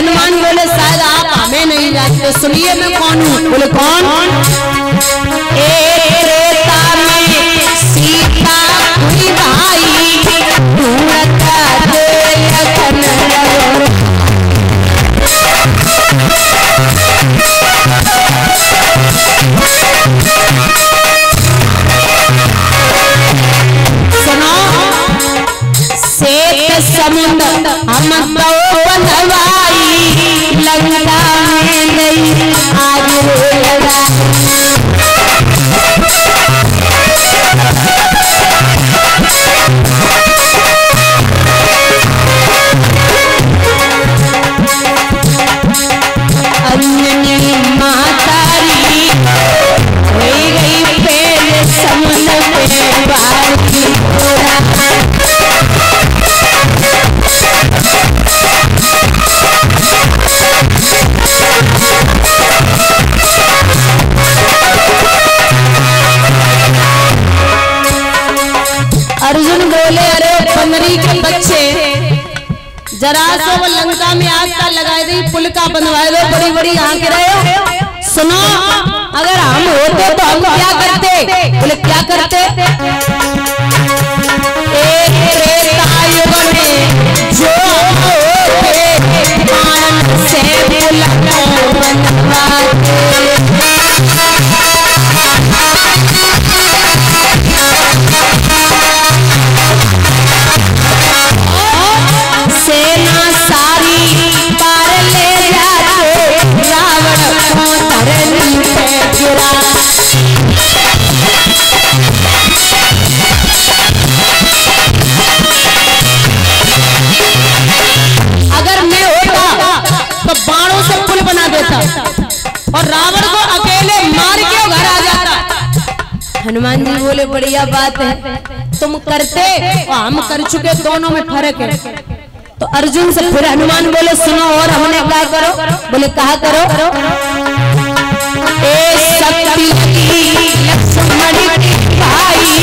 हनुमान बोले शायद आप हमें नहीं जानते, सुनिए मैं कौन हूँ। बोले कौन? एक त्रेता में सीता हुई भाई, ढूंढता दे लखन रघुवर। सुनो, श्वेत समुद्र हम तो बनवाई, लंका में नहीं आग लगा। अन्य मातारी हो गई पहले समुद्र में बाहर की पूरा। अर्जुन बोले अरे बंदरी के बच्चे, जरा सो वो लंका में आग का लगाए दी, पुल का बनवाए दो, बड़ी बड़ी आंखें रहे हो। सुनो, अगर हम होते तो हम क्या करते? बोले क्या करते? एक त्रेता युग में जो होते, मान से पुल को बनवाते। सेना सारी पार ले जाते, रावण को धरनी पे गिरा। अगर मैं होता तो बाणों से पुल बना देता और रावण को अकेले मार के घर आ जाता। हनुमान जी बोले बढ़िया बात है, तुम करते और हम कर चुके, दोनों में फर्क है। तो अर्जुन से फिर हनुमान बोले सुनो और हमने क्या करो? बोले कहा करो? ए शक्ति लक्ष्मण भाई,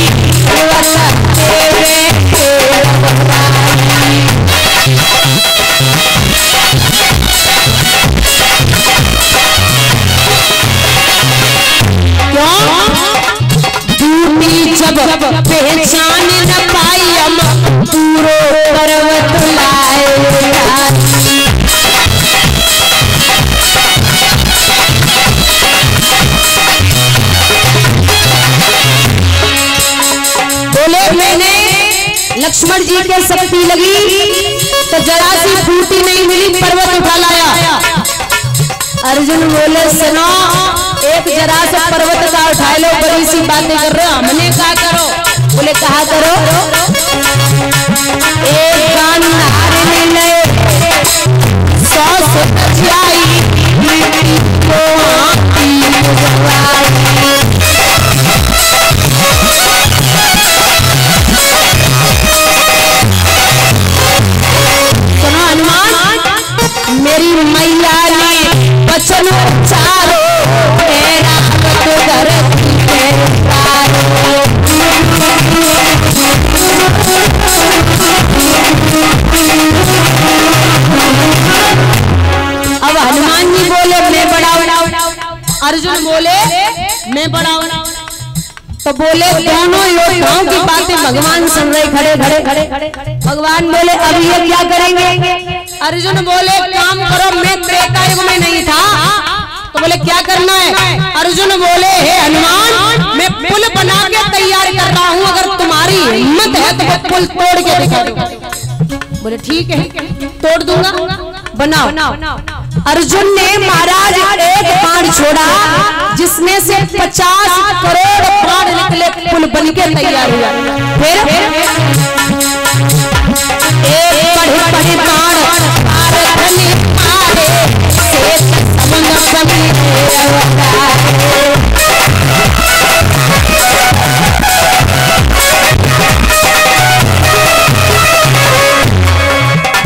जब पहचान न पाई हम पूरो पर्वत लाए। बोले मैंने लक्ष्मण जी के शक्ति लगी तो जरा सी फूटी नहीं मिली, पर्वत उठा लाया। अर्जुन बोले सुनो, एक जरा सा पर्वत का उठा लो, बड़ी सी बातें कर रहे हो, हमने क्या करो? बोले कहा करो? एक कान हारने लगे, 100 सच्चाई को सुनो हनुमान, मेरी मैया ने वचन उच्चारो, तेरा तो धरती पे अब हनुमान जी बोले मैं बढ़ाऊं, अर्जुन बोले मैं बढ़ाऊं। तो बोले दोनों योद्धाओं की बातें भगवान सुन रहे, खड़े खड़े खड़े। भगवान बोले अब ये क्या करेंगे? अर्जुन बोले काम करो, मैं त्रेता युग में नहीं था। तो बोले क्या करना है? अर्जुन बोले हे हनुमान, मैं पुल बना के तैयार कर रहा हूँ, अगर तुम्हारी हिम्मत है तो वो पुल तोड़ के दिखा दो। बोले ठीक है तोड़ दूंगा, बनाओ। अर्जुन ने महाराज एक बाण छोड़ा, जिसमें से 50 करोड़ बाण निकले, पुल बन के तैयार हुआ। फिर एक बड़े बाण मारे, समुद्र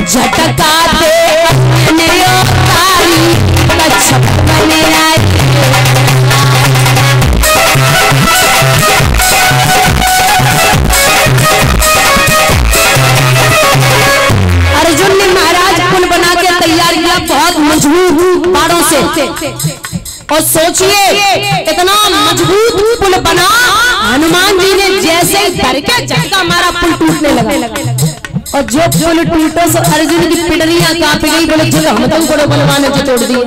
झटका दे तारी कच्छप बने आई। अर्जुन ने महाराज पुल बना के तैयार किया, बहुत से। और सोचिए इतना मजबूत पुल बना, हनुमान जी ने जैसे ही धर के झटका मारा पुल टूटने लगा। और जो पुल टूटो से अर्जुन की पिडरियां कांप गई। बोले जो हम तो बड़े बलवान जो तोड़ दिए।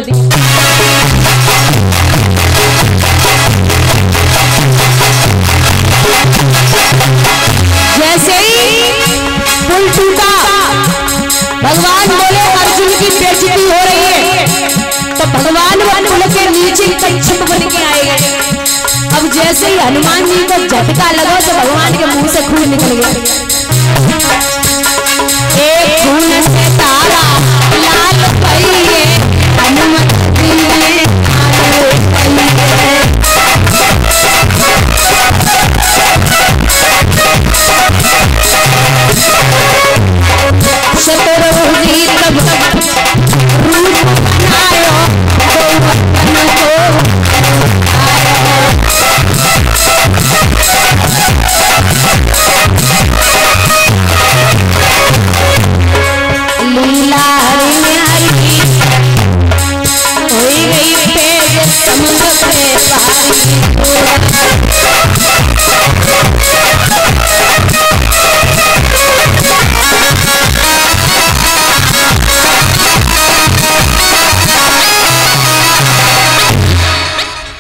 जैसे ही पुल टूटा, भगवान बोले अर्जुन की बेइज्जती हो रही है। तो भगवान वो पुल के नीचे कच्छप बन के आए। अब जैसे ही हनुमान जी को झटका लगा तो भगवान के मुंह से खून निकल गया। एक खून से तारा लाल पहिए, हनुमान जी ने शत्रुजी तब रूप बनायो, लीला हरी होई गई तेज समुद्र के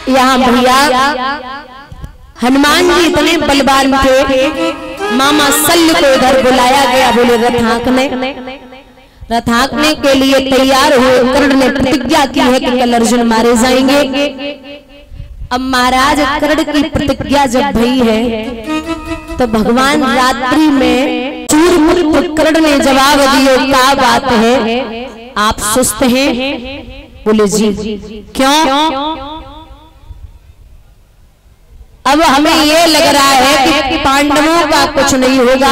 यहाँ भैया हनुमान जी इतने बलवान थे। मामा शल्य को इधर बुलाया गया। बोले रथ हाँकने के लिए तैयार हुए। कर्ण ने प्रतिज्ञा की है कि कल अर्जुन मारे जाएंगे। अब महाराज कर्ण की प्रतिज्ञा जब भई है तो भगवान रात्रि में चूरमुक्त कर्ण ने जवाब दिया, क्या बात है आप सुस्त हैं? बोले जी। क्यों? अब हमें ये लग रहा है कि पांडवों का कुछ नहीं होगा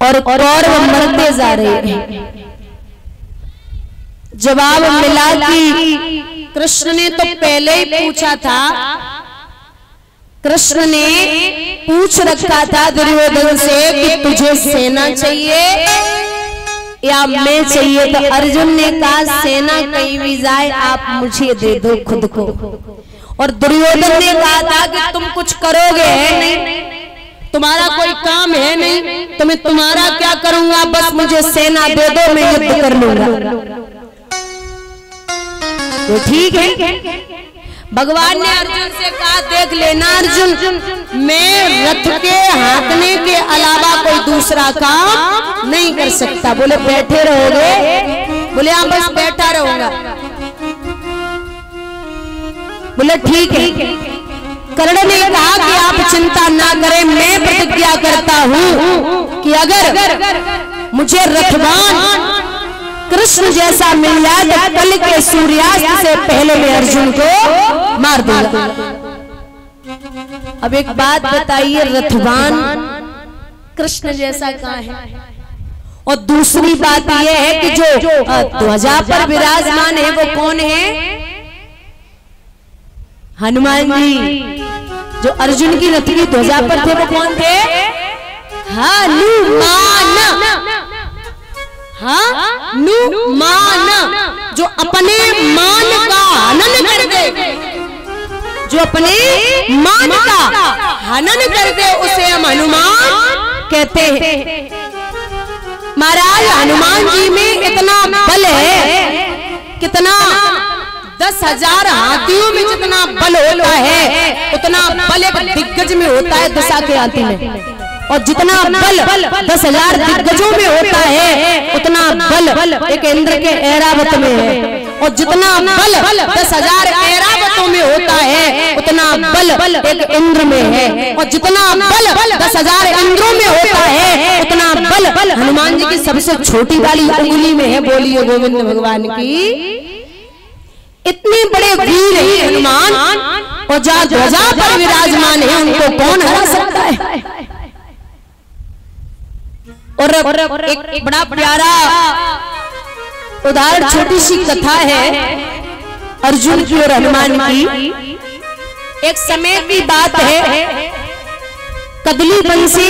और कौरव मरते जा रहे हैं। जवाब मिला कि कृष्ण ने तो पहले ही पूछा था। कृष्ण ने पूछ रखा था दुर्योधन से कि तुझे सेना चाहिए या मैं चाहिए। तो अर्जुन ने कहा सेना कहीं भी जाए आप मुझे दे दो खुद को। और दुर्योधन ने कहा था कि तुम कुछ करोगे है नहीं, तुम्हारा कोई काम है नहीं, तो मैं तुम्हारा क्या करूंगा, बस मुझे सेना दे दो मैं युद्ध कर लूंगा। तो ठीक है। भगवान ने अर्जुन से कहा देख लेना अर्जुन, मैं रथ के हाँकने के अलावा कोई दूसरा काम नहीं कर सकता। बोले बैठे रहोगे? बोले हाँ बस बैठा रहूंगा। बोले ठीक है। कर्ण ने कहा कि आप चिंता ना करें, मैं प्रतिज्ञा करता हूं कि अगर मुझे रथवान कृष्ण जैसा मिल जाए तो कल के सूर्यास्त से पहले मैं अर्जुन को मार दूंगा। अब एक बात बताइए, रथवान कृष्ण जैसा कहाँ है? और दूसरी बात यह है कि जो ध्वजा पर विराजमान है वो कौन है? हनुमान जी। जो अर्जुन की रथ की ध्वजा पर थे वो कौन थे? हनुमान। हनुमान जो अपने मान का हनन कर दे, जो अपने मान का हनन कर दे उसे हम हनुमान कहते हैं। महाराज हनुमान जी में इतना बल है, कितना 10,000 हाथियों में जितना बल होता है उतना बल एक दिग्गज में होता है दिशा के हाथी में। और जितना बल 10,000 दिग्गजों में होता है उतना बल एक इंद्र के ऐरावत में है। और जितना बल 10,000 ऐरावतों में होता है उतना बल एक इंद्र में है। और जितना बल 10,000 इंद्रों में होता है उतना बल हनुमान जी की सबसे छोटी वाली उंगली में है। बोलिए गोविंद भगवान की। इतने बड़े वीर हैं हनुमान, और जहाँ ध्वजा पर विराजमान है उनको कौन हरा सकता है? और एक बड़ा प्यारा उदाहरण, छोटी सी कथा है अर्जुन की और हनुमान की। एक समय की बात है, कदली वन से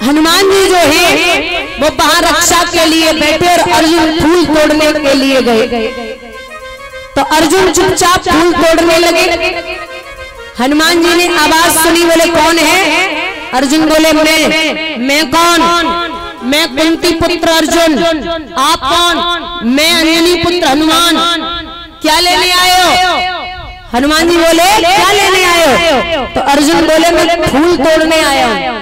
हनुमान जी जो है वो वहां रक्षा के लिए बैठे और अर्जुन फूल तोड़ने के लिए गए। तो अर्जुन चुपचाप फूल तोड़ने लगे। हनुमान जी ने आवाज सुनी, बोले कौन है? अर्जुन बोले मैं कौन? मैं कुंती पुत्र अर्जुन। आप कौन? मैं अंजनी पुत्र हनुमान। क्या लेने आए हो? हनुमान जी बोले क्या लेने आए हो? तो अर्जुन बोले मैं फूल तोड़ने आया हूं।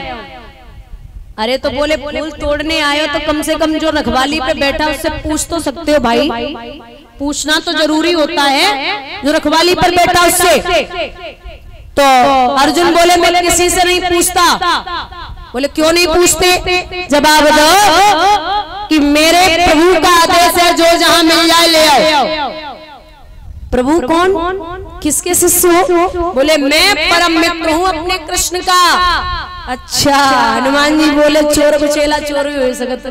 अरे तो बोले फूल तोड़ने आए हो तो कम से कम जो रखवाली पे बैठा उससे पूछ तो सकते हो भाई, पूछना तो जरूरी होता है जो रखवाली पर बैठा उससे। तो अर्जुन बोले मैं किसी से नहीं पूछता। बोले क्यों नहीं पूछते? जवाब दो कि मेरे प्रभु का आदेश है, जो जहां मिल जाए ले आओ। प्रभु कौन? किसके शिष्य हो? बोले मैं परम मित्र हूं अपने कृष्ण का। अच्छा। हनुमान जी बोले चोर बचेला चोर भी हो सकता,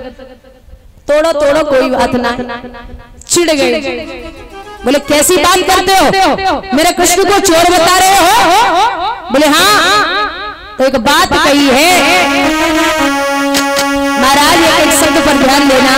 तोड़ो तोड़ो कोई बात ना। चिढ़ गए, बोले कैसी बात करते हो? मेरे कृष्ण को चोर बता रहे हो? बोले हाँ। तो एक बात कही है महाराज, एक शब्द पर ध्यान देना।